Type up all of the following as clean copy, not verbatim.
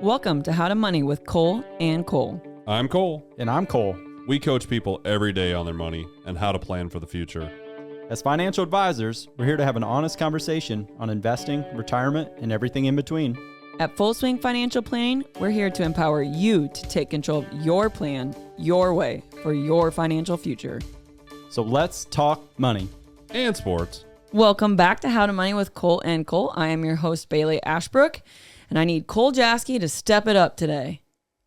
Welcome to How to Money with Kole and Cole. I'm Kole. And I'm Cole. We coach people every day on their money and how to plan for the future. As financial advisors, we're here to have an honest conversation on investing, retirement, and everything in between. At Full Swing Financial Planning, we're here to empower you to take control of your plan, your way, for your financial future. So let's talk money. And sports. Welcome back to How to Money with Kole and Cole. I am your host, Baileigh Ashbrook, and I need Cole Jasky to step it up today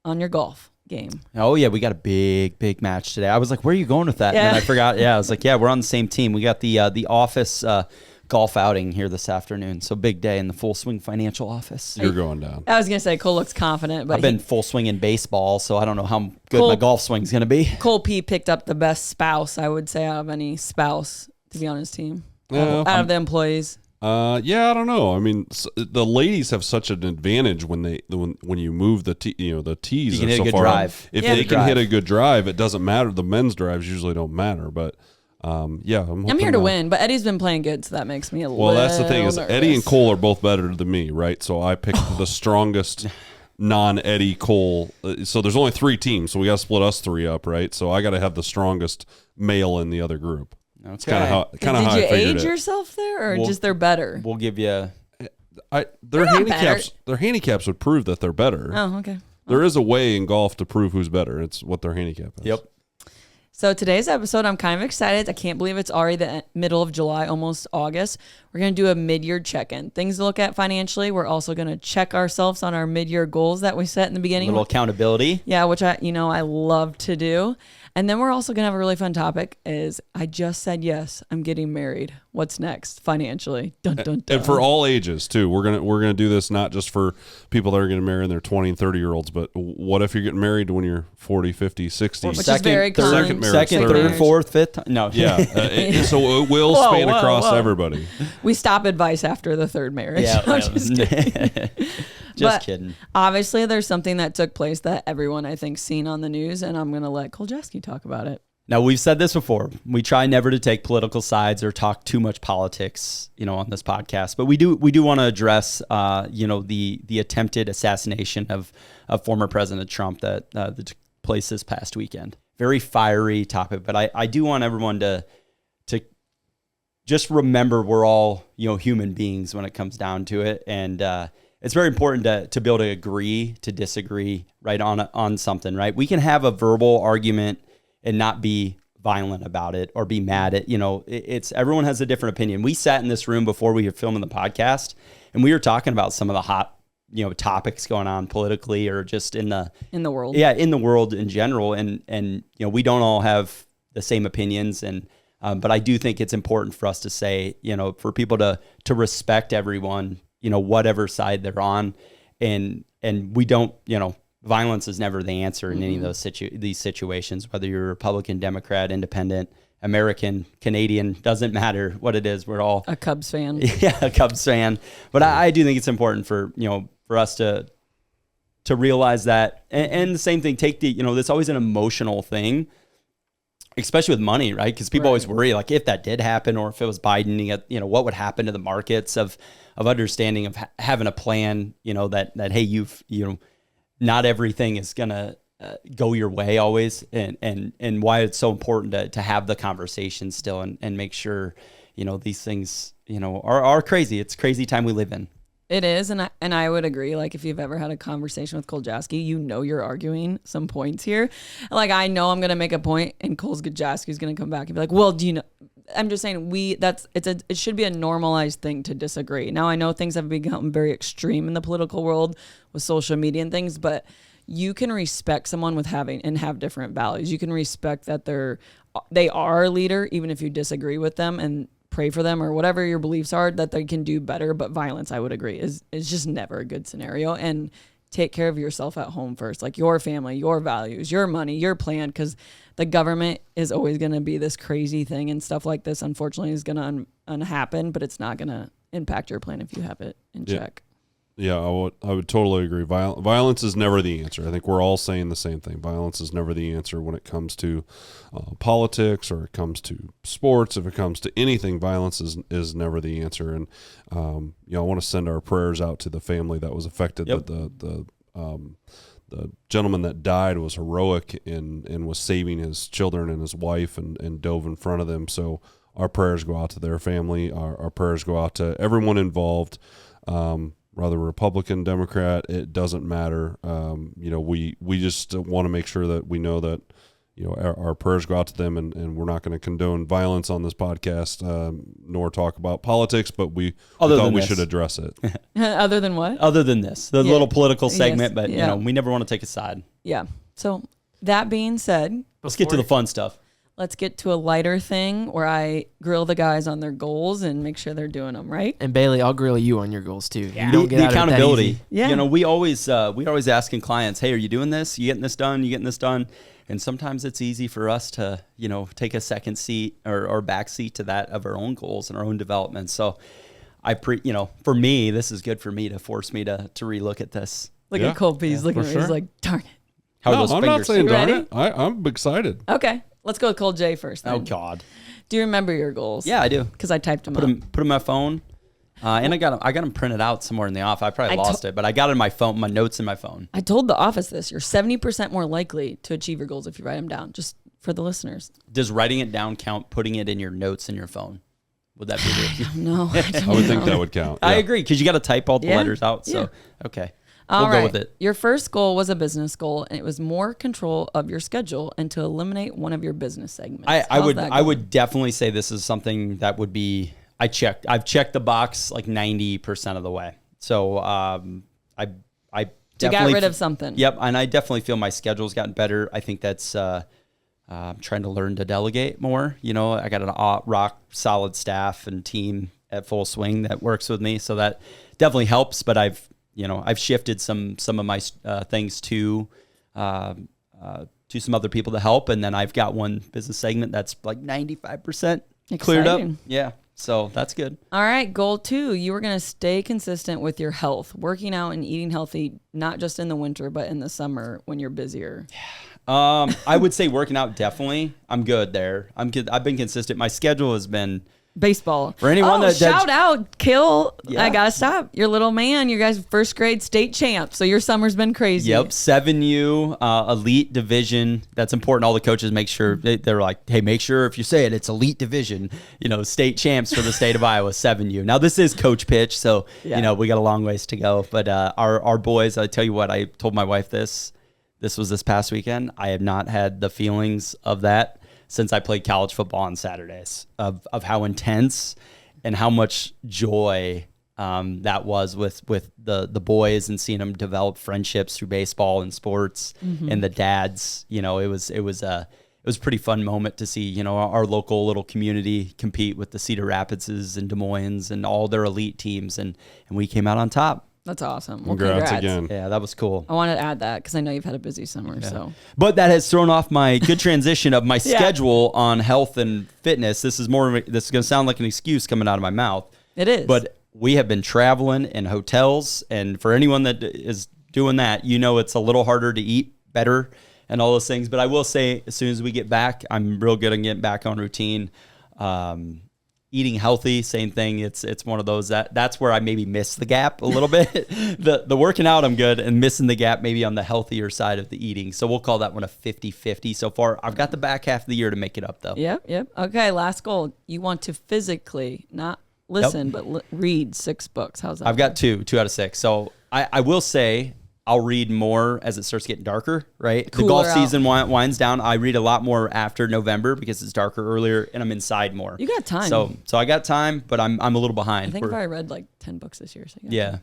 on your golf game. Oh, yeah, we got a big match today. I was like, where are you going with that? Yeah. And then I forgot. Yeah, I was like, yeah, we're on the same team. We got the office golf outing here this afternoon. So big day in the Full Swing Financial office. You're going down. I was going to say Cole looks confident, but I've been full swing in baseball, so I don't know how good my golf swing's going to be. Cole P picked up the best spouse, I would say, out of any spouse to be on his team. Yeah. Out of the employees. Yeah, I don't know. I mean, the ladies have such an advantage when you move the tees You are can hit so a good far drive. If Yeah. they can hit a good drive, it doesn't matter. The men's drives usually don't matter, but yeah, I'm here to win, but Eddie's been playing good, so that makes me a little Well, that's the thing is nervous. Eddie and Cole are both better than me, right? So I picked the strongest non-Eddie Cole. So there's only 3 teams, so we got to split us 3 up, right? So I got to have the strongest male in the other group. Okay. It's kind of how Did I you figured age it. yourself there, or Well, just they're better? We'll give you... Their not handicaps would prove that they're better. Oh, okay. There is a way in golf to prove who's better. It's what their handicap is. Yep. So today's episode, I'm kind of excited. I can't believe it's already the middle of July, almost August. We're going to do a mid-year check-in. Things to look at financially. We're also going to check ourselves on our mid-year goals that we set in the A beginning. little accountability. Yeah, which I love to do. And then we're also going to have a really fun topic is I just said yes, I'm getting married. What's next financially? Dun, dun, dun. And for all ages too. We're gonna do this not just for people that are going to marry in their 20 and 30-year-olds, but what if you're getting married when you're 40, 50, 60? Which is very common. Second marriage, Second, third third, marriage. fourth, fifth time. No. Yeah. So it will span across everybody. We stop advice after the third marriage. Yeah. I'm just kidding. Just But kidding. Obviously, there's something that took place that everyone, I think, seen on the news, and I'm going to let Cole Jasky talk about it. Now, we've said this before. We try never to take political sides or talk too much politics, on this podcast. But we do want to address, the attempted assassination of former President Trump that took place this past weekend. Very fiery topic, but I do want everyone to just remember we're all human beings when it comes down to it, and it's very important to be able to agree to disagree, right, on something, right? We can have a verbal argument and not be violent about it or be mad at, it's everyone has a different opinion. We sat in this room before we were filming the podcast and we were talking about some of the hot, topics going on politically or just in the world. Yeah, in the world in general. And we don't all have the same opinions. And, but I do think it's important for us to say, for people to respect everyone, whatever side they're on. And we don't, violence is never the answer in any of those these situations, whether you're Republican, Democrat, Independent, American, Canadian, doesn't matter what it is. We're all A Cubs fan. yeah, a Cubs fan. But I do think it's important for us to realize that. And the same thing, take the it's always an emotional thing, especially with money, right? Because people always worry, like if that did happen, or if it was Biden, what would happen to the markets of understanding of having a plan, that hey, not everything is gonna go your way always, and why it's so important to have the conversation still and make sure these things are crazy. It's a crazy time we live in. It is, and I would agree. Like, if you've ever had a conversation with Cole Jasky, you're arguing some points here. Like, I know I'm going to make a point, and Cole Jasky's going to come back and be like, well, do you know? I'm just saying it should be a normalized thing to disagree. Now, I know things have become very extreme in the political world with social media and things, but you can respect someone with have different values. You can respect that they are a leader, even if you disagree with them, and pray for them or whatever your beliefs are, that they can do better. But violence, I would agree, is just never a good scenario. And take care of yourself at home first, like your family, your values, your money, your plan, because the government is always going to be this crazy thing, and stuff like this, unfortunately, is going to happen, but it's not going to impact your plan if you have it in check. Yeah, I would totally agree. Violence is never the answer. I think we're all saying the same thing. Violence is never the answer when it comes to politics, or it comes to sports. If it comes to anything, violence is never the answer. And I want to send our prayers out to the family that was affected. Yep. The gentleman that died was heroic and was saving his children and his wife and dove in front of them. So our prayers go out to their family. Our prayers go out to everyone involved. Rather Republican, Democrat, it doesn't matter. We just want to make sure that we know that, our prayers go out to them, and we're not going to condone violence on this podcast, nor talk about politics, but we thought we should address it. Other than what? Other than this, the little political segment, Yes. but we never want to take a side. Yeah. So that being said, Let's get to the fun stuff. let's get to a lighter thing where I grill the guys on their goals and make sure they're doing them right. And Baileigh, I'll grill you on your goals too. Yeah. You don't get The out of it that accountability. easy. Yeah. We always asking clients, hey, are you doing this? You getting this done? You getting this done? And sometimes it's easy for us to, take a second seat or back seat to that of our own goals and our own development. So for me, this is good for me to force me to relook at this. Look Yeah. at Cole. He's looking for at me. He's sure. like, darn it. How are No, those I'm fingers? not saying You darn ready? it. I'm excited. Okay. Let's go with Cole J first. Then. Oh God. Do you remember your goals? Yeah, I do. Because I typed them Put up. them in my phone, and I got them printed out somewhere in the office. I probably lost it, but I got it in my phone, my notes in my phone. I told the office this. You're 70% more likely to achieve your goals if you write them down. Just for the listeners. Does writing it down count? Putting it in your notes in your phone? Would that be the? No, I don't I would think know. that would count. I Yeah. agree, because you got to type all the Yeah. letters out. So okay, All we'll right. go with it. Your first goal was a business goal, and it was more control of your schedule and to eliminate one of your business segments. I How's that I going? would definitely say this is something that would be. I've checked the box like 90% of the way. So I to definitely get rid of something. Yep, and I definitely feel my schedule's gotten better. I think that's I'm trying to learn to delegate more. I got an rock solid staff and team at full swing that works with me, so that definitely helps. But I've shifted some of my things to some other people to help, and then I've got one business segment that's like 95% cleared up. Exciting. Yeah, so that's good. All right, goal 2, you were going to stay consistent with your health, working out and eating healthy, not just in the winter, but in the summer when you're busier. I would say working out, definitely. I'm good there. I'm good. I've been consistent. My schedule has been Baseball. For anyone that- shout out, Kill. Yeah. I got to stop. Your little man, you guys first grade state champ. So your summer's been crazy. Yep, 7U, elite division. That's important. All the coaches make sure they're like, hey, make sure if you say it's elite division. State champs for the state of Iowa, 7U. Now this is coach pitch, so we got a long ways to go. But our boys, I tell you what, I told my wife this was this past weekend. I have not had the feelings of that since I played college football on Saturdays, of how intense and how much joy that was with the boys, and seeing them develop friendships through baseball and sports, and the dads. It was a pretty fun moment to see our local little community compete with the Cedar Rapidses and Des Moines and all their elite teams, and we came out on top. That's awesome. Well, Congrats again. Yeah, that was cool. I wanted to add that because I know you've had a busy summer. So But that has thrown off my good transition of my schedule on health and fitness. This is going to sound like an excuse coming out of my mouth. it is. But we have been traveling in hotels, and for anyone that is doing that, it's a little harder to eat better and all those things. But I will say, as soon as we get back, I'm real good on getting back on routine. Eating healthy, same thing. It's one of those that's where I maybe miss the gap a little bit. The working out, I'm good, and missing the gap maybe on the healthier side of the eating. So we'll call that one a 50-50 so far. I've got the back half of the year to make it up, though. Yep. Okay, last goal. You want to physically, not listen, but read 6 books. How's that? I've got 2 out of 6. So I will say I'll read more as it starts getting darker, right? The golf Cooler out. season winds down. I read a lot more after November because it's darker earlier, and I'm inside more. You got time. So I got time, but I'm a little behind. I think I read like 10 books this year. So Yeah.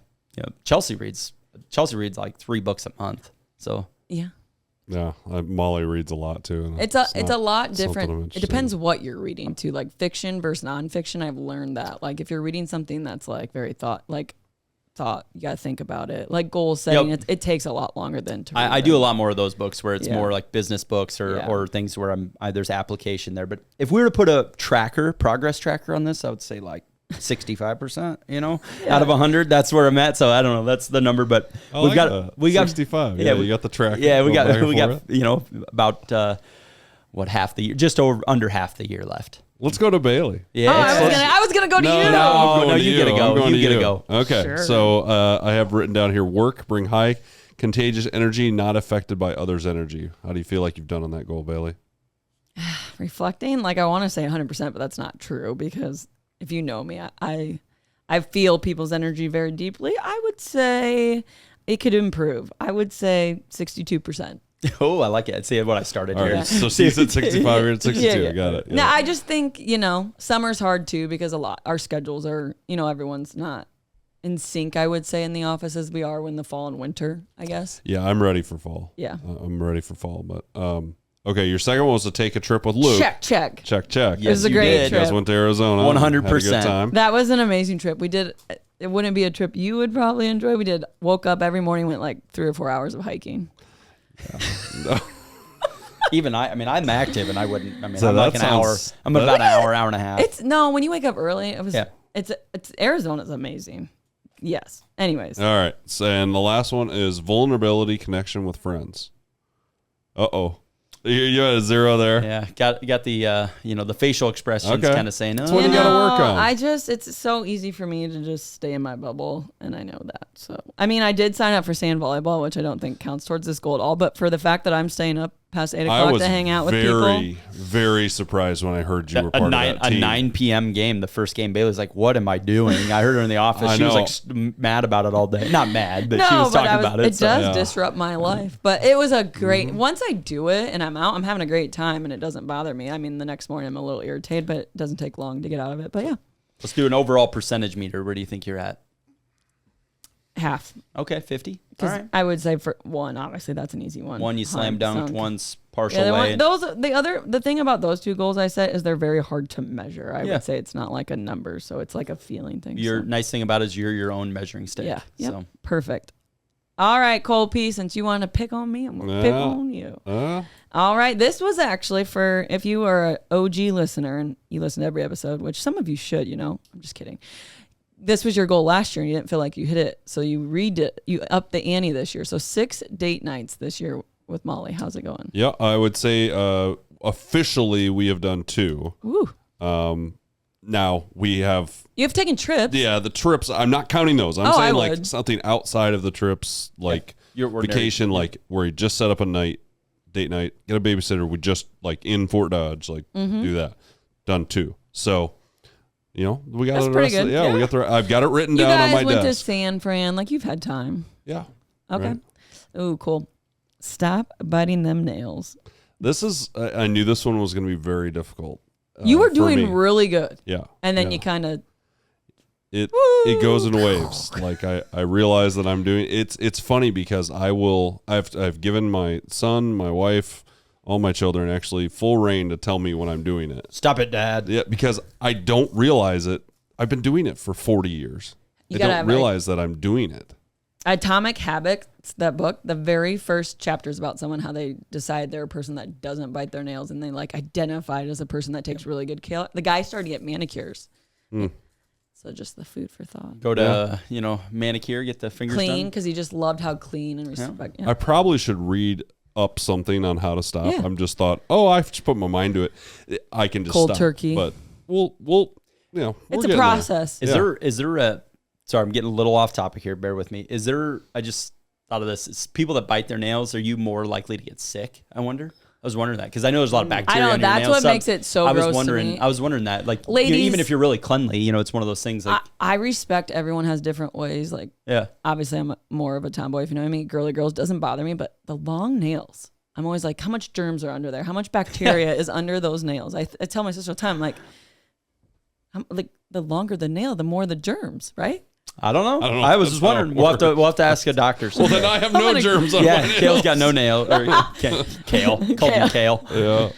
Chelsea reads like 3 books a month. So Yeah. Yeah, Molly reads a lot too. And It's a not lot something different. I'm It interested depends in. what you're reading too. Like fiction versus nonfiction. I've learned that. Like if you're reading something that's like very thought, you got to think about it. Like goal setting, it takes a lot longer than to read I do a them. lot more of those books where it's Yeah. more like business books or, Yeah. or things where there's application there. But if we were to put a progress tracker on this, I would say like 65%, out of 100. That's where I'm at. So I don't know. That's the number, but we got 65. Yeah, you got the track. Yeah, we got forth. about half the year, just under half the year left. Let's go to Baileigh. Yeah, I was gonna go to you. No, you gotta go. You gotta go. Okay, Sure. so I have written down here: work, bring high contagious energy, not affected by others' energy. How do you feel like you've done on that goal, Baileigh? Reflecting, like I want to say 100%, but that's not true because if you know me, I feel people's energy very deeply. I would say it could improve. I would say 62%. Oh, I like it. See what I started All here. right, so she's at 65, you're at 62. Yeah. Got it. Yeah. No, I just think, summer's hard too because our schedules are, everyone's not in sync, I would say, in the office as we are when the fall and winter, I guess. Yeah, I'm ready for fall. Yeah. I'm ready for fall. But okay, your second one was to take a trip with Luke. Check. Check. Yes, It was a you great did. You guys trip. went to Arizona. 100%. Had a good time. That was an amazing trip. We did. It wouldn't be a trip you would probably enjoy. Woke up every morning, went like 3 or 4 hours of hiking. No. Even I'm active and I wouldn't. So I'm like an hour. I'm about an hour and a half. It's when you wake up early, Yeah. it's Arizona's amazing. Yes. Anyways. All right. So, and the last one is vulnerability connection with friends. Uh-oh. You had a 0 there. Yeah, got the the facial expressions Okay. kind of saying, That's what you gotta work on. It's so easy for me to just stay in my bubble, and I know that. So, I did sign up for sand volleyball, which I don't think counts towards this goal at all. But for the fact that I'm staying up past 8 I o'clock was to hang out with people, very surprised when I heard you were part of that a team. 9 p.m. game, the first game. Bailey's like, "What am I doing?" I heard her in the office. I She was know. like mad about it all day. Not mad, but she was talking about it. It so- does Yeah. disrupt my life, but it was a great. Once I do it and I'm out, I'm having a great time, and it doesn't bother me. The next morning I'm a little irritated, but it doesn't take long to get out of it. But yeah, Let's do an overall percentage meter. Where do you think you're at? half. Okay, 50. All Because right. I would say for one, obviously that's an easy one. One you slam dunked, one's partial Yeah, way. the thing about those 2 goals I set is they're very hard to measure. I Yeah. would say it's not like a number, so it's like a feeling thing. Your so. nice thing about it is you're your own measuring stick. Yeah. Yep. So Perfect. All right, Cole P, since you want to pick on me, I'm going to pick Yeah. on you. Uh, All right. This was actually for if you are an OG listener and you listen to every episode, which some of you should, I'm just kidding. This was your goal last year and you didn't feel like you hit it. So you upped the ante this year. So 6 date nights this year with Molly. How's it going? yeah, I would say officially we have done 2. Woo. Now we have You've taken trips. the trips. I'm not counting those. I'm Oh, I saying like would. something outside of the trips, like Your ordinary- vacation, like where you just set up a date night, get a babysitter. We just like in Fort Dodge, like Mm-hmm. do that. Done 2. So, we got That's the pretty rest. good. Yeah, we Yeah. got I've got it written You down on guys my went to desk. San Fran. Like you've had time. Yeah. Okay. Right. Ooh, cool. Stop biting them nails. This is. I knew this one was going to be very difficult. You were for me. doing really good. Yeah. And then yeah. you kind of, It goes in waves. Like I realize that I'm doing it's funny because I've given my son, my wife, all my children actually full reign to tell me when I'm doing it. Stop it, Dad. Yeah, because I don't realize it. I've been doing it for 40 years. You I gotta don't have, realize that I'm doing it. Atomic Habits, that book, the very first chapter is about someone, how they decide they're a person that doesn't bite their nails and they like identified as a person that takes really good care. The guy started to get manicures. So just the food for thought. Go to, manicure, get the fingers Clean, done. because he just loved how clean and respect. Yeah. I probably should read up something on how to stop. Yeah. I'm just thought, I've just put my mind to it. I can just Cold stop. turkey. But we'll we're It's a getting there. process. Is there a, sorry, I'm getting a little off topic here. Bear with me. I just thought of this. Is people that bite their nails, are you more likely to get sick? I wonder. I was wondering that because I know there's a lot of bacteria. I know, on your that's nails. what makes it so I was gross to wondering. me. I was wondering that, like, Ladies- even if you're really cleanly, it's one of those things. Like, I respect everyone has different ways. Like, yeah, obviously, I'm more of a tomboy, if you know what I mean. Girly girls doesn't bother me, but the long nails, I'm always like, how much germs are under there? How much bacteria is under those nails? I tell my sister all the time, I'm like, the longer the nail, the more the germs, right? I don't know. I don't know I if was that's just how wondering. it We'll have to ask a doctor. Well, then I have no gonna- germs on my Yeah, nails. Kale's got no nail. Or, Kale. Called him Kale. Yeah.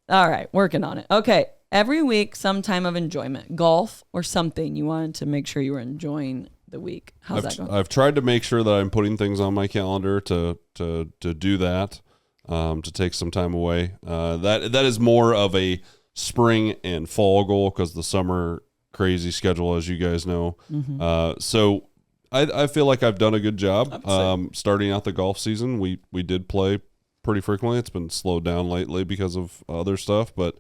All right, working on it. Okay, every week, some time of enjoyment, golf or something. You wanted to make sure you were enjoying the week. How's that going? I've tried to make sure that I'm putting things on my calendar to do that, to take some time away. That is more of a spring and fall goal because the summer crazy schedule, as you guys know. Mm-hmm. So I feel like I've done a good job. Starting out the golf season, we did play pretty frequently. It's been slowed down lately because of other stuff, but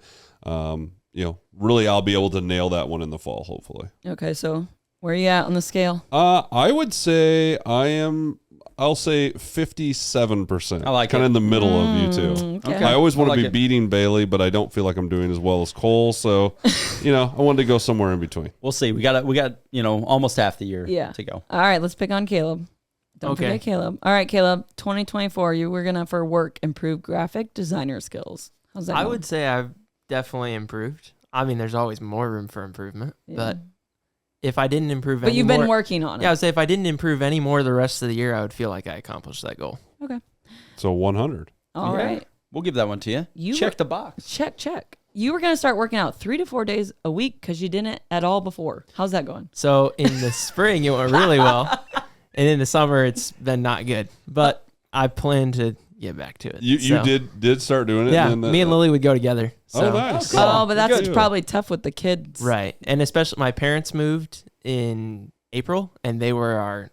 really I'll be able to nail that one in the fall, hopefully. Okay, so where are you at on the scale? I would say I'll say 57%. I like kind it. of in the middle of you two. Okay. I always want I to like be it. beating Baileigh, but I don't feel like I'm doing as well as Cole. So, I wanted to go somewhere in between. We'll see. We got almost half the year Yeah. to go. All right, let's pick on Caleb. Don't Okay. forget Caleb. All right, Caleb, 2024, you were going to, for work, improve graphic designer skills. How's that I going? would say I've definitely improved. I mean, there's always more room for improvement, Yeah. but if I didn't improve But any you've more, been working on it. yeah, I would say if I didn't improve any more the rest of the year, I would feel like I accomplished that goal. Okay. So 100. All Yeah. right. We'll give that one to you. You Check were- the box. Check. You were going to start working out 3 to 4 days a week because you didn't at all before. How's that going? So in the spring, it went really well, and in the summer, it's been not good. But I plan to get back to it. You So, did start doing it. yeah. And then Me and Lily would go together. So. Oh, nice. Cool. Oh, but that's Good. probably tough with the kids. Right. And especially my parents moved in April, and they were our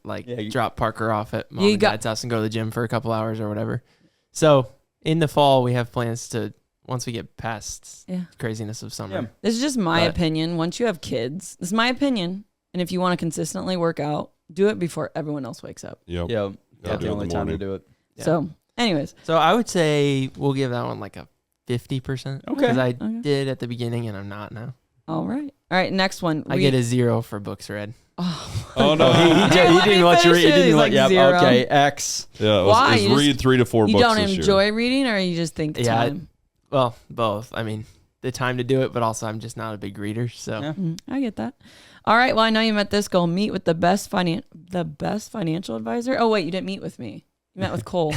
drop Parker off at mom and dad's house and go to the gym for a couple hours or whatever. So in the fall, we have plans to, once we get past craziness of summer. Yeah. This is just my But- opinion. Once you have kids, this is my opinion. And if you want to consistently work out, do it before everyone else wakes up. Yep. Yeah. Gotta That's do the it in only the time to morning. do it. Yeah. So, anyways, So I would say we'll give that one like a 50%. Okay. Because I Okay. did at the beginning and I'm not now. all right. All right, next one. I get a 0 for books read. Oh, no. He didn't want you read. He didn't He's want. like Yep. 0. Okay. X. Yeah, it Why? was You read 3 to 4 You books don't this enjoy year. reading, or you just think the Yeah, time? Well, both. I mean, the time to do it, but also I'm just not a big reader. So Yeah. I get that. All right. Well, I know you met this goal. Meet with the best financial advisor. Oh wait, you didn't meet with me. You met with Cole.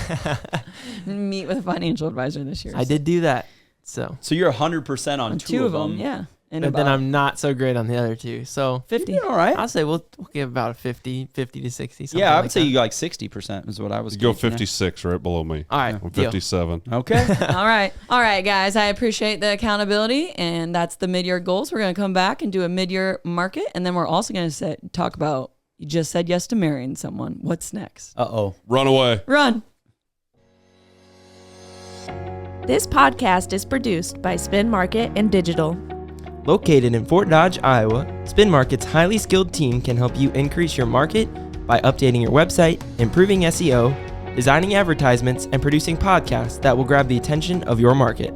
Meet with a financial advisor this year. I did do that. So, So you're 100% on two of them. Yeah. And but then about I'm not so great on the other two. So 50. All right. I'll say we'll give about a 50 to 60. Something Yeah, I like would say that. you got like 60% is what I was. You go gauging, yeah. 56 right below me. All right. I'm deal. 57. Okay. All right. All right, guys. I appreciate the accountability, and that's the mid-year goals. We're going to come back and do a mid-year market, and then we're also going to talk about, you just said yes to marrying someone. What's next? Uh-oh. Run away. Run. This podcast is produced by Spin Market and Digital. Located in Fort Dodge, Iowa, Spin Market's highly skilled team can help you increase your market by updating your website, improving SEO, designing advertisements, and producing podcasts that will grab the attention of your market.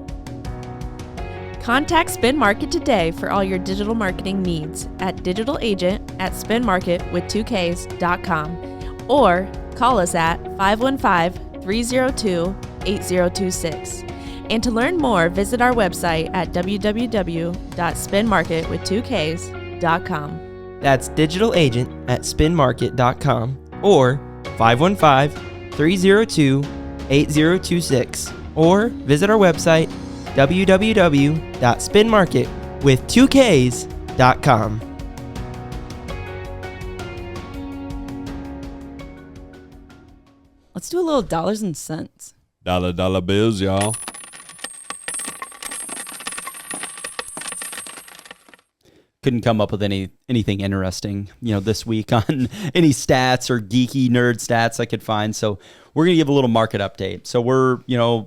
Contact Spin Market today for all your digital marketing needs at digitalagent@spinmarketwith2ks.com or call us at 515-302-8026. And to learn more, visit our website at www.spinmarketwith2ks.com. That's digitalagent@spinmarket.com or 515-302-8026 or visit our website www.spinmarketwith2ks.com. Let's do a little dollars and cents. Dollar bills, y'all. Couldn't come up with anything interesting, this week on any stats or geeky nerd stats I could find. So we're gonna give a little market update. So we're,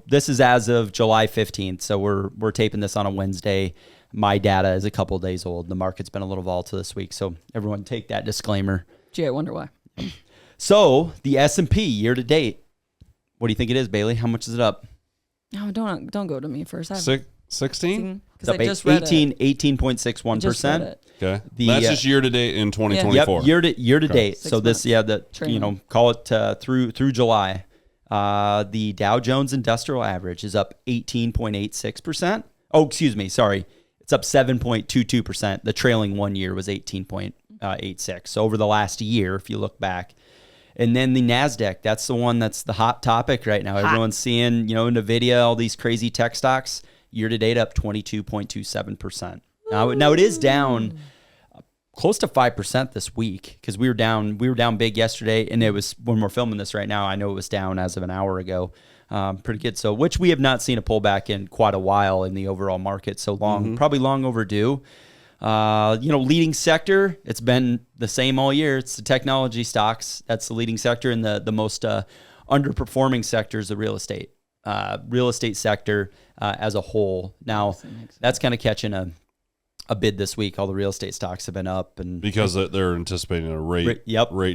this is as of July 15th. So we're taping this on a Wednesday. My data is a couple of days old. The market's been a little volatile this week. So everyone take that disclaimer. Gee, I wonder why. So the S&P year to date, what do you think it is, Baileigh? How much is it up? No, don't go to me first. 16? Because It's I up just read it. 18.61%. it. Okay. The, That's just year to date in 2024. Yep, year to Okay. date. 6 So this, months. Trailing. call it through July. The Dow Jones Industrial Average is up 18.86%. Oh, excuse me, sorry, it's up 7.22%. The trailing 1 year was 18.86. So over the last year, if you look back. And then the NASDAQ, that's the one that's the hot topic right now. Everyone's seeing, NVIDIA, all these crazy tech stocks. Year to date up 22.27%. Now it is down close to 5% this week because we were down big yesterday, and it was, when we're filming this right now, I know it was down as of an hour ago. Pretty good. So, which we have not seen a pullback in quite a while in the overall market. So long, probably long overdue. Leading sector, it's been the same all year. It's the technology stocks. That's the leading sector, and the most underperforming sector is the real estate sector as a whole. Now, that's kind of catching a bid this week. All the real estate stocks have been up, and because they're anticipating a rate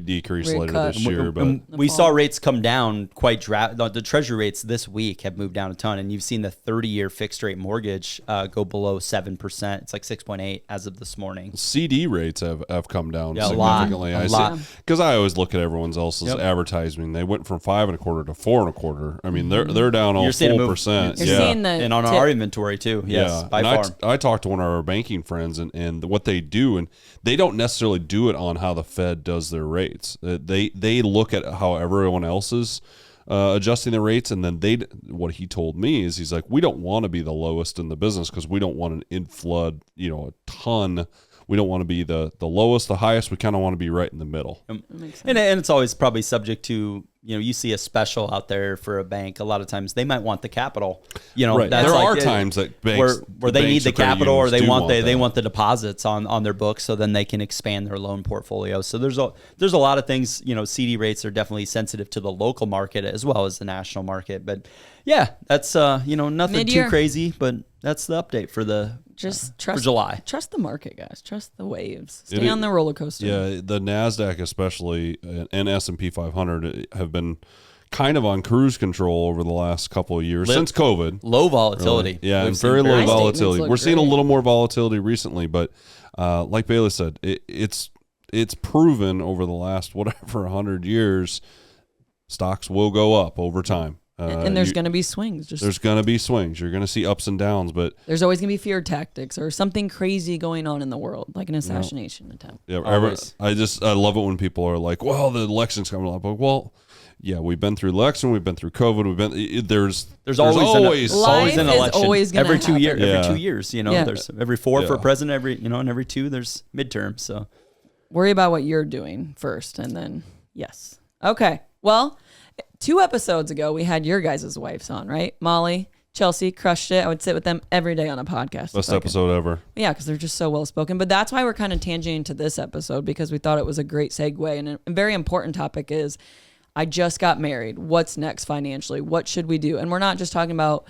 decrease later this year. But we saw rates come down quite the treasury rates this week have moved down a ton, and you've seen the 30-year fixed rate mortgage go below 7%. It's like 6.8 as of this morning. CD rates have come down significantly. A lot. Because I always look at everyone else's advertising. They went from 5.25 to 4.25. I mean, they're down all 4%. You're seeing the and on our inventory too. Yes, by far. I talked to one of our banking friends and what they do, and they don't necessarily do it on how the Fed does their rates. They look at how everyone else is adjusting their rates, and then what he told me is he's like, we don't want to be the lowest in the business because we don't want an inflood, a ton. We don't want to be the lowest, the highest. We kind of want to be right in the middle. And it's always probably subject to, you see a special out there for a bank. A lot of times they might want the capital. Right. There are times that banks where they need the capital, or they want the deposits on their books, so then they can expand their loan portfolio. So there's a lot of things. CD rates are definitely sensitive to the local market as well as the national market. But yeah, that's nothing Mid-year. too crazy. But that's the update for for July. Trust the market, guys. Trust the waves. Stay on the roller coaster. Yeah, the NASDAQ especially and S&P 500 have been kind of on cruise control over the last couple of years since COVID. Low volatility. Really. Yeah, and very low volatility. We're seeing a little more volatility recently, but like Baileigh said, it's proven over the last 100 years, stocks will go up over time. And there's going to be swings. There's going to be swings. You're going to see ups and downs, but there's always going to be fear tactics or something crazy going on in the world, like an assassination attempt. Yeah, I love it when people are like, "Well, the election's coming up." But yeah, we've been through election, we've been through COVID, there's always an election. Always every 2 years. Yeah. Every 2 years, there's every four for president. And every 2 there's midterms. So worry about what you're doing first, and then yes, okay. Well, 2 episodes ago, we had your guys' wives on, right? Molly, Chelsea, crushed it. I would sit with them every day on a podcast. Best episode ever. Yeah, because they're just so well-spoken. But that's why we're kind of tangenting to this episode, because we thought it was a great segue. And a very important topic is, I just got married. What's next financially? What should we do? And we're not just talking about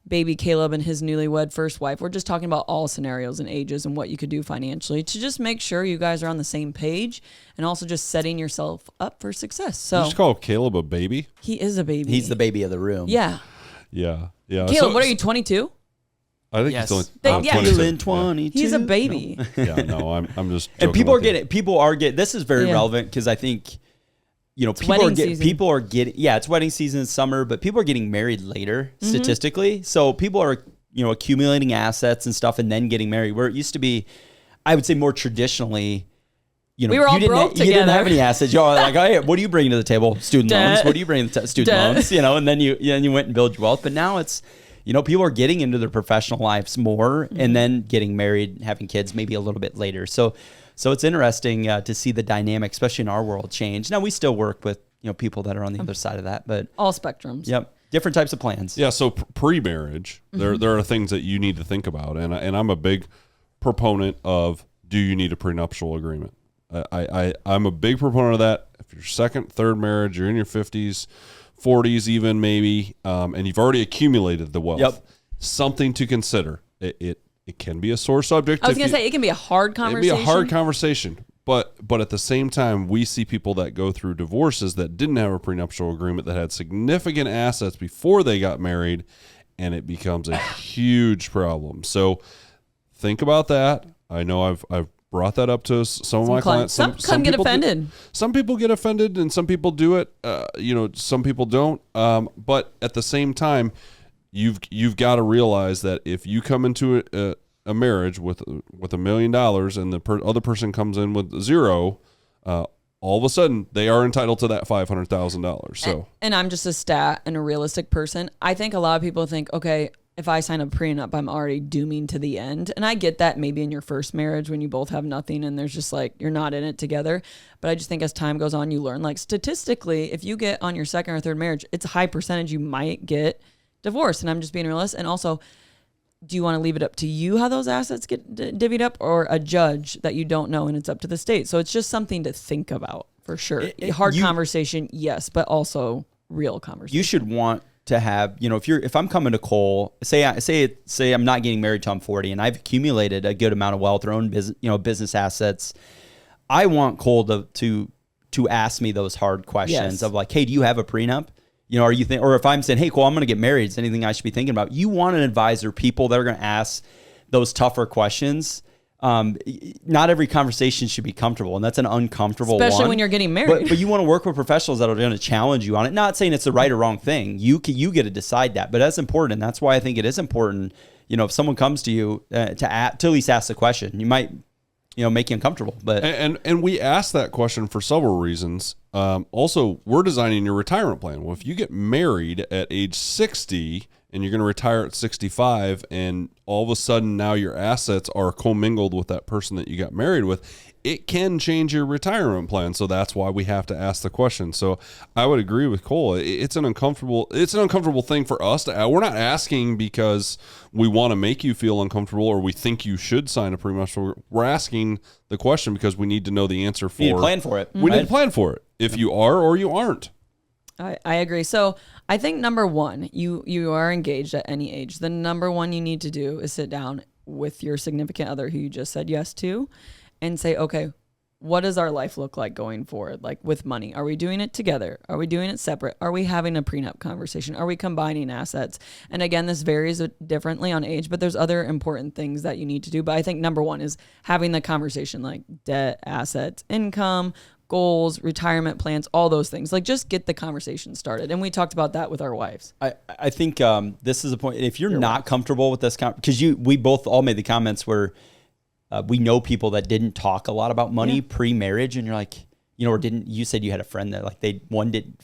baby Caleb and his newlywed first wife. We're just talking about all scenarios and ages and what you could do financially to just make sure you guys are on the same page, and also just setting yourself up for success. So you just call Caleb a baby? He is a baby. He's the baby of the room. Yeah. Yeah. Caleb, what are you, 22? I think yes. he's only 22. He's a baby. No. Yeah, no, I'm just joking. And people are getting this is very relevant, because I think it's it's wedding season, summer, but people are getting married later statistically. So people are, accumulating assets and stuff and then getting married, where it used to be, I would say more traditionally, we were all broke together. You didn't have any assets. You're like, hey, what are you bringing to the table? Student loans. What do you bring to student loans? And then you went and built your wealth. But now it's, people are getting into their professional lives more and then getting married, having kids maybe a little bit later. So it's interesting to see the dynamic, especially in our world, change. Now we still work with people that are on the other side of that, but all spectrums. Yep, different types of plans. Yeah. So pre-marriage, there are things that you need to think about, and I'm a big proponent of, do you need a prenuptial agreement? I'm a big proponent of that. If you're second, third marriage, you're in your 50s, 40s, even maybe, and you've already accumulated the wealth. Something to consider. It can be a sore subject. I was going to say, it can be a hard conversation. It can be a hard conversation. But at the same time, we see people that go through divorces that didn't have a prenuptial agreement, that had significant assets before they got married, and it becomes a huge problem. So think about that. I know I've brought that up to some of my clients. Some get offended. Some people get offended, and some people do it. Some people don't. But at the same time, you've got to realize that if you come into a marriage with $1 million and the other person comes in with zero, all of a sudden they are entitled to that $500,000. So, and I'm just a stat and a realistic person. I think a lot of people think, okay, if I sign a prenup, I'm already dooming to the end. And I get that maybe in your first marriage when you both have nothing and there's just like, you're not in it together. But I just think as time goes on, you learn, like, statistically, if you get on your second or third marriage, it's a high percentage you might get divorced. And I'm just being realistic. And also, do you want to leave it up to you how those assets get divvied up, or a judge that you don't know and it's up to the state? So it's just something to think about for sure. Hard conversation, yes, but also real conversation. You should want to have, if I'm coming to Kole, say I'm not getting married till I'm 40 and I've accumulated a good amount of wealth or own business assets, I want Kole to ask me those hard questions of like, hey, do you have a prenup? Are you or if I'm saying, hey, Kole, I'm going to get married, is anything I should be thinking about? You want an advisor, people that are going to ask those tougher questions. Not every conversation should be comfortable, and that's an uncomfortable one. Especially when you're getting married. But you want to work with professionals that are going to challenge you on it. Not saying it's the right or wrong thing. You get to decide that, but that's important. And that's why I think it is important. If someone comes to you to at least ask the question, you might make you uncomfortable. But and we ask that question for several reasons. Also, we're designing your retirement plan. Well, if you get married at age 60 and you're going to retire at 65, and all of a sudden now your assets are commingled with that person that you got married with, it can change your retirement plan. So that's why we have to ask the question. So I would agree with Kole. It's an uncomfortable thing for us to ask. We're not asking because we want to make you feel uncomfortable or we think you should sign a prenuptial. We're asking the question because we need to know the answer for. We need to plan for it. We need to plan for it. If you are or you aren't. I agree. So I think number one, you are engaged at any age. The number one you need to do is sit down with your significant other who you just said yes to and say, okay, what does our life look like going forward? Like with money, are we doing it together? Are we doing it separate? Are we having a prenup conversation? Are we combining assets? And again, this varies differently on age, but there's other important things that you need to do. But I think number one is having the conversation, like debt, assets, income, goals, retirement plans, all those things. Like just get the conversation started. And we talked about that with our wives. I think this is a point. If you're not comfortable with this, because we both all made the comments where we know people that didn't talk a lot about money pre-marriage, and you're like, or didn't, you said you had a friend that like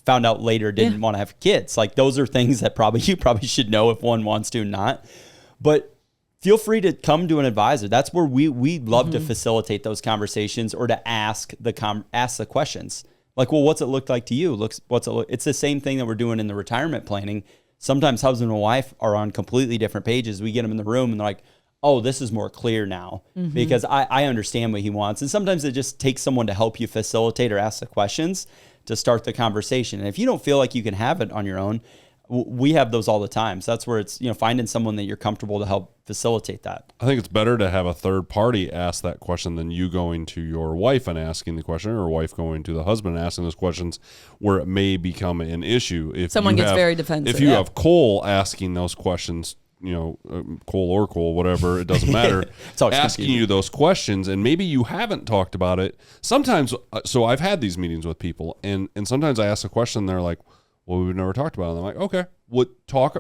found out later didn't want to have kids. Like those are things that you probably should know if one wants to, not. But feel free to come to an advisor. That's where we love to facilitate those conversations or to ask the questions. Like, well, what's it look like to you? It's the same thing that we're doing in the retirement planning. Sometimes husband and wife are on completely different pages. We get them in the room and they're like, oh, this is more clear now because I understand what he wants. And sometimes it just takes someone to help you facilitate or ask the questions to start the conversation. And if you don't feel like you can have it on your own, we have those all the time. So that's where it's, finding someone that you're comfortable to help facilitate that. I think it's better to have a third party ask that question than you going to your wife and asking the question, or wife going to the husband and asking those questions where it may become an issue. If someone gets very defensive. If you have Kole asking those questions, Kole, whatever, it doesn't matter. Asking you those questions, and maybe you haven't talked about it. Sometimes, so I've had these meetings with people, and sometimes I ask a question, and they're like, well, we've never talked about it. And I'm like, okay, we'll talk,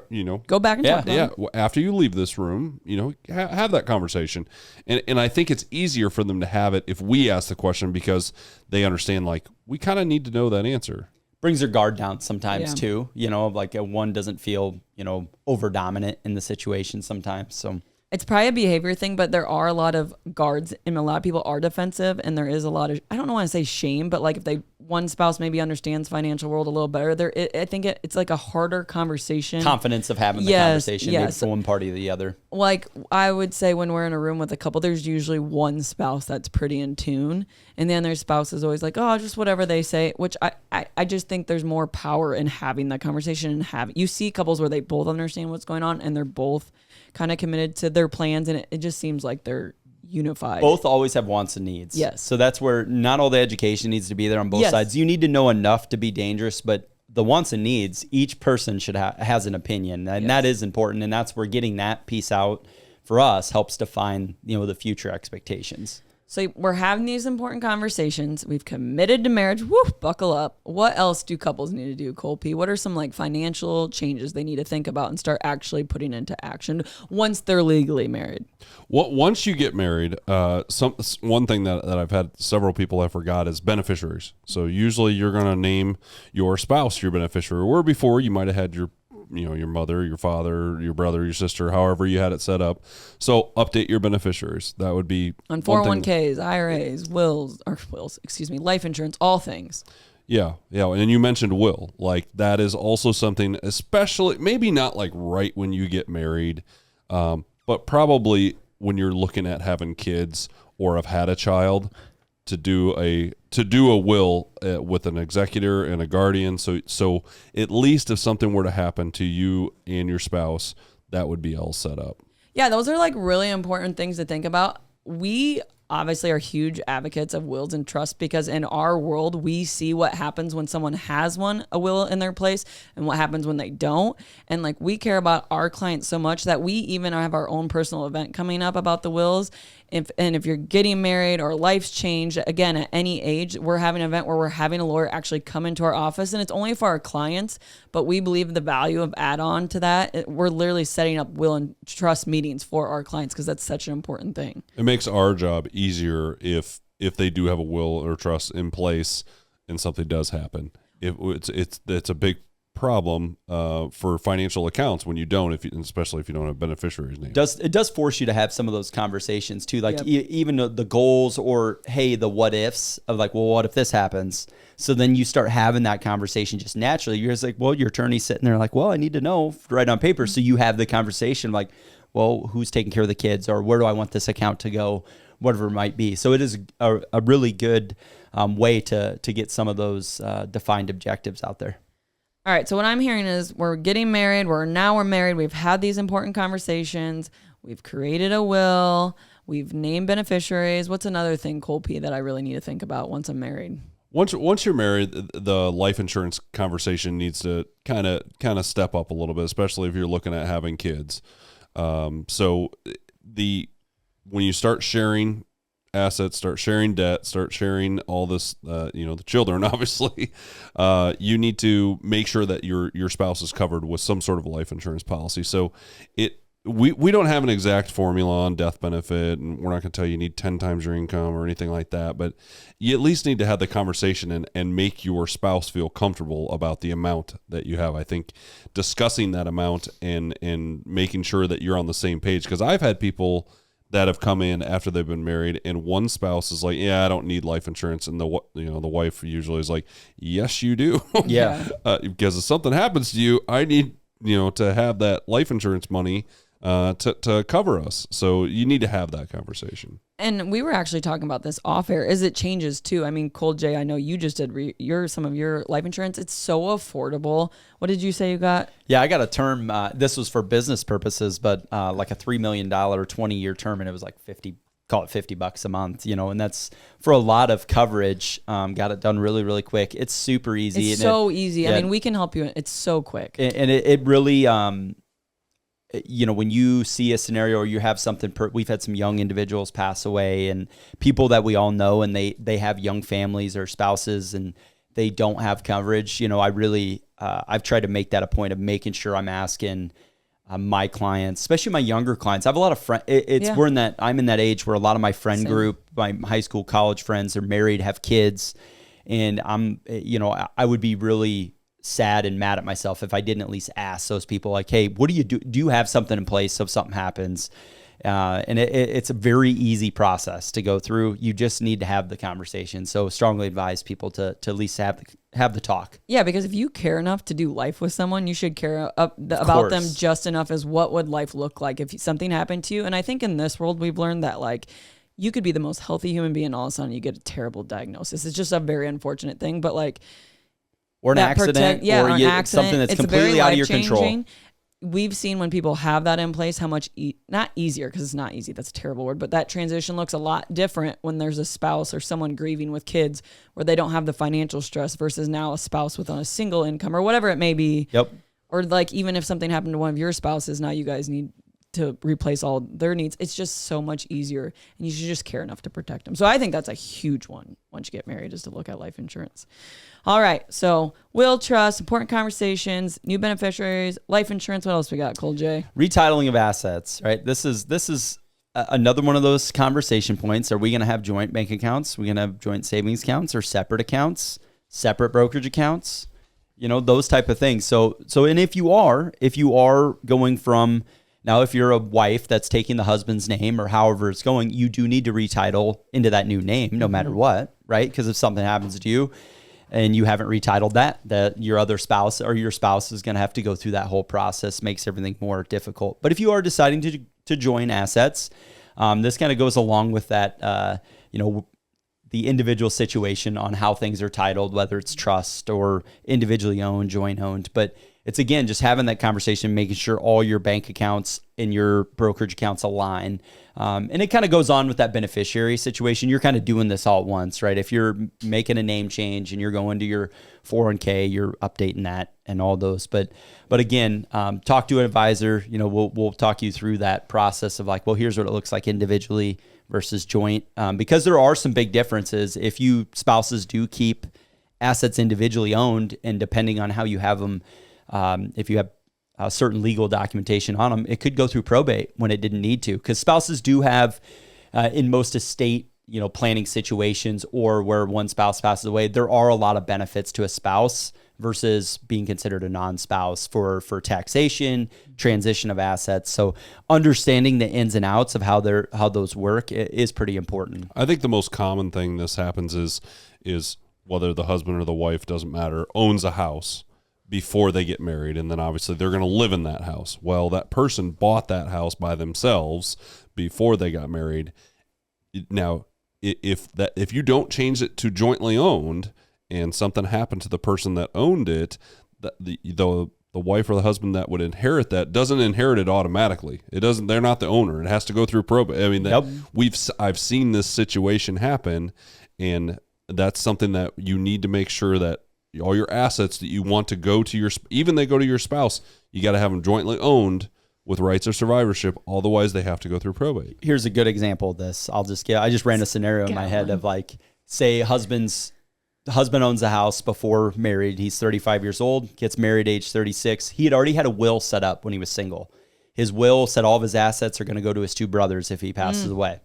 Go back and talk about it. Yeah, after you leave this room, have that conversation. And I think it's easier for them to have it if we ask the question because they understand, like, we kind of need to know that answer. Brings their guard down sometimes too, like one doesn't feel, over dominant in the situation sometimes. So it's probably a behavior thing, but there are a lot of guards and a lot of people are defensive, and there is a lot of, I don't want to say shame, but like if one spouse maybe understands financial world a little better, I think it's like a harder conversation. Confidence of having the conversation maybe for one party or the other. Like I would say when we're in a room with a couple, there's usually one spouse that's pretty in tune, and then their spouse is always like, oh, just whatever they say, which I just think there's more power in having that conversation and you see couples where they both understand what's going on and they're both kind of committed to their plans, and it just seems like they're unified. Both always have wants and needs. Yes. So that's where not all the education needs to be there on both sides. You need to know enough to be dangerous, but the wants and needs, each person should has an opinion, and that is important. And that's where getting that piece out for us helps define, the future expectations. So we're having these important conversations. We've committed to marriage. Woo, buckle up. What else do couples need to do, Cole P? What are some financial changes they need to think about and start actually putting into action once they're legally married? Well, once you get married, one thing that I've had several people have forgot is beneficiaries. So usually you're going to name your spouse your beneficiary, where before you might have had your mother, your father, your brother, your sister, however you had it set up. So update your beneficiaries. That would be on 401ks, IRAs, life insurance, all things. Yeah. And you mentioned will. Like that is also something, especially maybe not like right when you get married, but probably when you're looking at having kids or have had a child, to do a will with an executor and a guardian. So at least if something were to happen to you and your spouse, that would be all set up. Yeah, those are like really important things to think about. We obviously are huge advocates of wills and trusts because in our world, we see what happens when someone has a will in their place and what happens when they don't. And like we care about our clients so much that we even have our own personal event coming up about the wills. If you're getting married or life's changed, again, at any age, we're having an event where we're having a lawyer actually come into our office, and it's only for our clients, but we believe the value of add-on to that. We're literally setting up will and trust meetings for our clients because that's such an important thing. It makes our job easier if they do have a will or trust in place and something does happen. It's a big problem for financial accounts when you don't, especially if you don't have beneficiaries' names. It does force you to have some of those conversations too, like even the goals or hey, the what ifs of like, well, what if this happens? So then you start having that conversation just naturally. You're just like, well, your attorney's sitting there like, well, I need to know, write on paper. So you have the conversation like, well, who's taking care of the kids, or where do I want this account to go, whatever it might be. So it is a really good way to get some of those defined objectives out there. All right, so what I'm hearing is we're getting married. We're married. We've had these important conversations. We've created a will. We've named beneficiaries. What's another thing, Cole P, that I really need to think about once I'm married? Once you're married, the life insurance conversation needs to kind of step up a little bit, especially if you're looking at having kids. So when you start sharing assets, start sharing debt, start sharing all this, the children, obviously, you need to make sure that your spouse is covered with some sort of a life insurance policy. So we don't have an exact formula on death benefit, and we're not going to tell you need 10 times your income or anything like that, but you at least need to have the conversation and make your spouse feel comfortable about the amount that you have. I think discussing that amount and making sure that you're on the same page, because I've had people that have come in after they've been married, and one spouse is like, "Yeah, I don't need life insurance," and the wife usually is like, "Yes, you do." Yeah, because if something happens to you, I need to have that life insurance money to cover us. So you need to have that conversation. And we were actually talking about this off air, as it changes too. I mean, Cole J, I know you just did some of your life insurance. It's so affordable. What did you say you got? Yeah, I got a term. This was for business purposes, but like a $3 million 20-year term, and it was like call it $50 a month, and that's for a lot of coverage. Got it done really, really quick. It's super easy. It's so easy. Yeah, I mean, we can help you. It's so quick. And it really, when you see a scenario or you have something, we've had some young individuals pass away and people that we all know, and they have young families or spouses and they don't have coverage. I really, I've tried to make that a point of making sure I'm asking my clients, especially my younger clients. I have a lot of friends. I'm in that age where a lot of my friend group, my high school, college friends are married, have kids. And I would be really sad and mad at myself if I didn't at least ask those people like, hey, what do you do? Do you have something in place so if something happens? And it's a very easy process to go through. You just need to have the conversation. So strongly advise people to at least have the talk. Yeah, because if you care enough to do life with someone, you should care about them just enough as what would life look like if something happened to you. And I think in this world, we've learned that like you could be the most healthy human being, all of a sudden you get a terrible diagnosis. It's just a very unfortunate thing, but like, or an accident, something that's completely out of your control. We've seen when people have that in place, how much, not easier, because it's not easy, that's a terrible word, but that transition looks a lot different when there's a spouse or someone grieving with kids where they don't have the financial stress versus now a spouse with a single income or whatever it may be. Yep. Or like even if something happened to one of your spouses, now you guys need to replace all their needs. It's just so much easier, and you should just care enough to protect them. So I think that's a huge one once you get married, is to look at life insurance. All right, so will, trust, important conversations, new beneficiaries, life insurance. What else we got, Cole J? Retitling of assets, right? This is another one of those conversation points. Are we going to have joint bank accounts? Are we going to have joint savings accounts or separate accounts, separate brokerage accounts? Those type of things. So and if you are going from, now, if you're a wife that's taking the husband's name or however it's going, you do need to retitle into that new name no matter what, right? Because if something happens to you and you haven't retitled that your other spouse or your spouse is going to have to go through that whole process, makes everything more difficult. But if you are deciding join assets. This kind of goes along with that, the individual situation on how things are titled, whether it's trust or individually owned, joint owned. But it's, again, just having that conversation, making sure all your bank accounts and your brokerage accounts align. And it kind of goes on with that beneficiary situation. You're kind of doing this all at once, right? If you're making a name change and you're going to your 401k, you're updating that and all those. But again, talk to an advisor. We'll talk you through that process of like, well, here's what it looks like individually versus joint, because there are some big differences. If you spouses do keep assets individually owned, and depending on how you have them, if you have certain legal documentation on them, it could go through probate when it didn't need to, because spouses do have, in most estate, planning situations, or where one spouse passes away, there are a lot of benefits to a spouse versus being considered a non-spouse for taxation, transition of assets. So understanding the ins and outs of how those work is pretty important. I think the most common thing this happens is whether the husband or the wife, doesn't matter, owns a house before they get married, and then obviously they're going to live in that house. Well, that person bought that house by themselves before they got married. Now, if you don't change it to jointly owned and something happened to the person that owned it, the wife or the husband that would inherit that doesn't inherit it automatically. It doesn't. They're not the owner. It has to go through probate. I mean, I've seen this situation happen, and that's something that you need to make sure that all your assets that you want to go to even they go to your spouse, you got to have them jointly owned with rights of survivorship. Otherwise, they have to go through probate. Here's a good example of this. I just ran a scenario in my head of like, say the husband owns a house before married. He's 35 years old, gets married age 36. He had already had a will set up when he was single. His will said all of his assets are going to go to his two brothers if he passes away.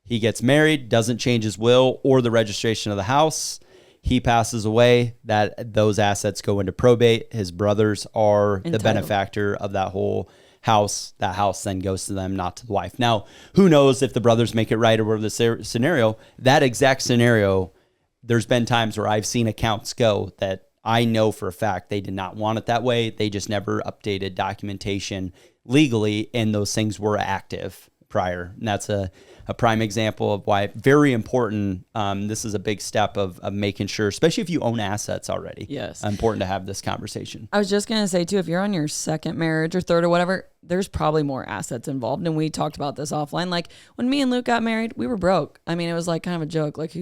He gets married, doesn't change his will or the registration of the house. He passes away, those assets go into probate. His brothers are the benefactor of that whole house. That house then goes to them, not to the wife. Now, who knows if the brothers make it right or whatever the scenario. That exact scenario, there's been times where I've seen accounts go that I know for a fact they did not want it that way. They just never updated documentation legally, and those things were active prior. And that's a prime example of why very important. This is a big step of making sure, especially if you own assets already. Yes. Important to have this conversation. I was just going to say too, if you're on your second marriage or third or whatever, there's probably more assets involved. And we talked about this offline. Like when me and Luke got married, we were broke. I mean, it was like kind of a joke. Like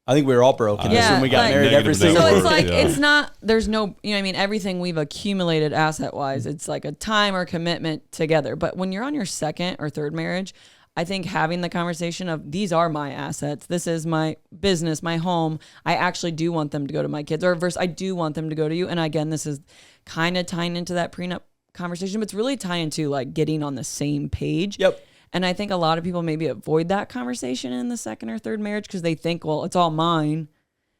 I think we were all broken when we got married. Every single So it's like, it's not, there's no, everything we've accumulated asset wise, it's like a time or commitment together. But when you're on your second or third marriage, I think having the conversation of these are my assets. This is my business, my home. I actually do want them to go to my kids, or versus I do want them to go to you. And again, this is kind of tying into that prenup conversation, but it's really tying into like getting on the same page. Yep. And I think a lot of people maybe avoid that conversation in the second or third marriage because they think, well, it's all mine,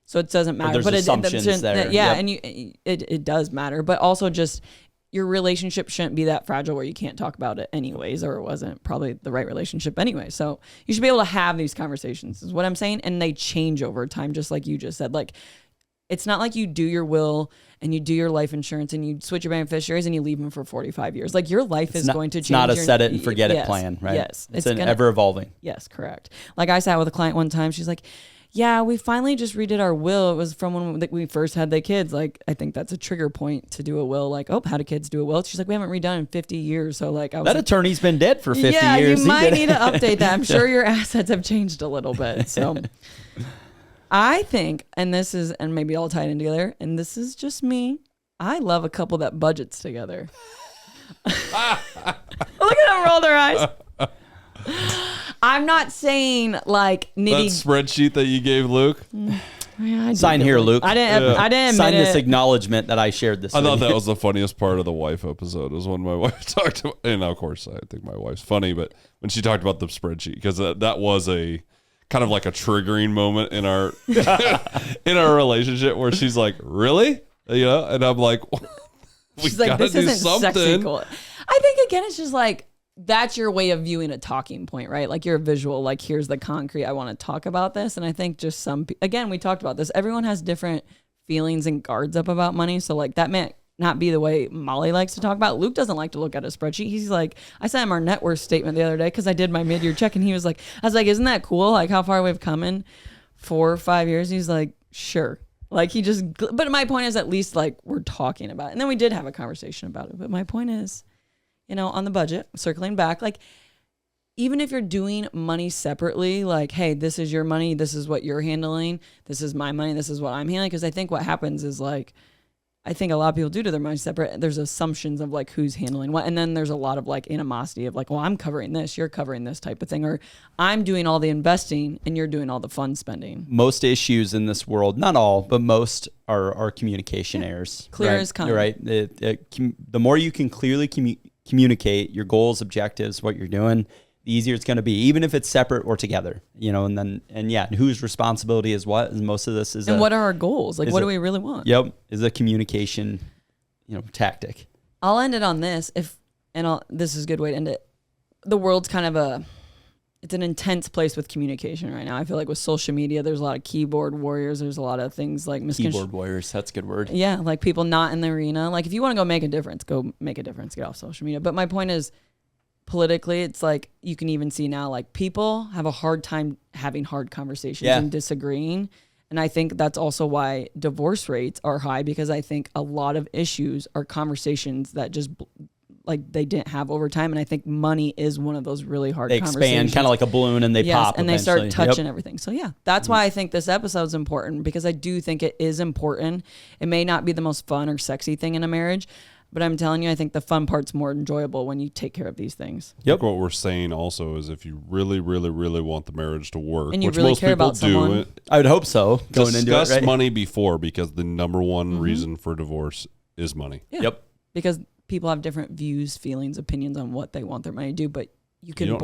so it doesn't matter. But there's assumptions there. Yeah, yep. And it does matter, but also just your relationship shouldn't be that fragile where you can't talk about it anyways, or it wasn't probably the right relationship anyway. So you should be able to have these conversations is what I'm saying. And they change over time, just like you just said. Like, it's not like you do your will and you do your life insurance and you switch your beneficiaries and you leave them for 45 years. Like your life is going to change. It's not a set it and forget it plan, right? Yes. It's an ever evolving. Yes, correct. Like I sat with a client one time. She's like, yeah, we finally just redid our will. It was from when we first had the kids. Like, I think that's a trigger point to do a will. Like, oh, how do kids do a will? She's like, we haven't redone in 50 years. So like, that attorney's been dead for 50 years. Yeah, you might need to update that. I'm sure your assets have changed a little bit. So I think, and maybe I'll tie it in together, and this is just me, I love a couple that budgets together. Look at them roll their eyes. I'm not saying like that spreadsheet that you gave Luke. Yeah, sign here, Luke. I didn't sign this acknowledgement that I shared this. I thought that was the funniest part of the wife episode. Was when my wife talked about, and of course I think my wife's funny, but when she talked about the spreadsheet, because that was a kind of like a triggering moment in our in our relationship where she's like, really, and I'm like, she's like, this isn't sexy. Cool. I think again, it's just like. That's your way of viewing a talking point, right? Like you're a visual, like here's the concrete. I want to talk about this. And I think just again, we talked about this. Everyone has different feelings and guards up about money. So like that not be the way Molly likes to talk about. Luke doesn't like to look at a spreadsheet. He's like, I sent him our net worth statement the other day because I did my mid-year check, and he was like, I was like, isn't that cool? Like how far we've come in 4 or 5 years. He's like, sure. Like he just, but my point is at least like we're talking about it. And then we did have a conversation about it. But my point is, you know, on the budget, circling back, like even if you're doing money separately, like, hey, this is your money, this is what you're handling, this is my money, this is what I'm handling. Because I think what happens is like, I think a lot of people do to their money separate. There's assumptions of like who's handling what. And then there's a lot of like animosity of like, well, I'm covering this, you're covering this type of thing. Or I'm doing all the investing and you're doing all the fun spending. Most issues in this world, not all, but most are communication errors. Clear right? as cum. You're right. The more you can clearly communicate your goals, objectives, what you're doing, the easier it's going to be, even if it's separate or together, you know, and whose responsibility is what, and most of this is. And what are our goals? Like, what do we really want? Yep. Is a communication, you know, tactic. I'll end it on this this is a good way to end it. The world's kind of it's an intense place with communication right now. I feel like with social media, there's a lot of keyboard warriors. There's a lot of things like keyboard warriors. That's a good word. Yeah. Like people not in the arena. Like if you want to go make a difference, go make a difference, get off social media. But my point is, politically, it's like you can even see now, like people have a hard time having hard conversations and disagreeing. And I think that's also why divorce rates are high, because I think a lot of issues are conversations that just like they didn't have over time. And I think money is one of those really hard conversations. They expand kind of like a balloon and they pop and eventually. They start touching everything. So yeah, that's why I think this episode is important, because I do think it is important. It may not be the most fun or sexy thing in a marriage, but I'm telling you, I think the fun part's more enjoyable when you take care of these things. Yep. What we're saying also is if you really, really, really want the marriage to work, and you which really most care people about someone, I would hope so. Going into it, discuss right? money before, because the number one reason for divorce is money. Yeah. Yep. Because people have different views, feelings, opinions on what they want their money to do, but you can you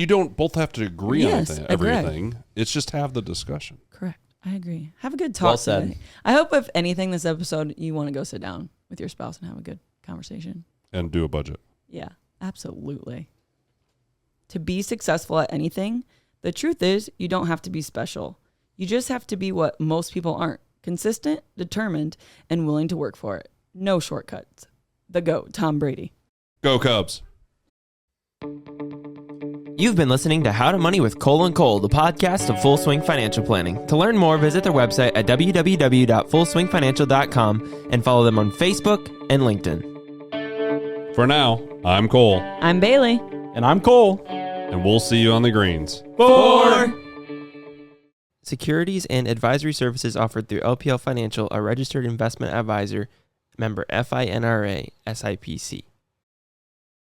don't both have to agree on everything. It's just have the discussion. Correct. I agree. Have a good talk. Well said. Today. I hope if anything, this episode, you want to go sit down with your spouse and have a good conversation. And do a budget. Yeah, absolutely. To be successful at anything, the truth is you don't have to be special. You just have to be what most people aren't: consistent, determined, and willing to work for it. No shortcuts. The GOAT, Tom Brady. Go Cubs. You've been listening to How to Money with Kole and Cole, the podcast of Full Swing Financial Planning. To learn more, visit their website at www.fullswingfinancial.com and follow them on Facebook and LinkedIn. For now, I'm Cole. I'm Baileigh. And I'm Cole. And we'll see you on the greens. 4. Securities and advisory services offered through LPL Financial, a registered investment advisor, member FINRA, SIPC.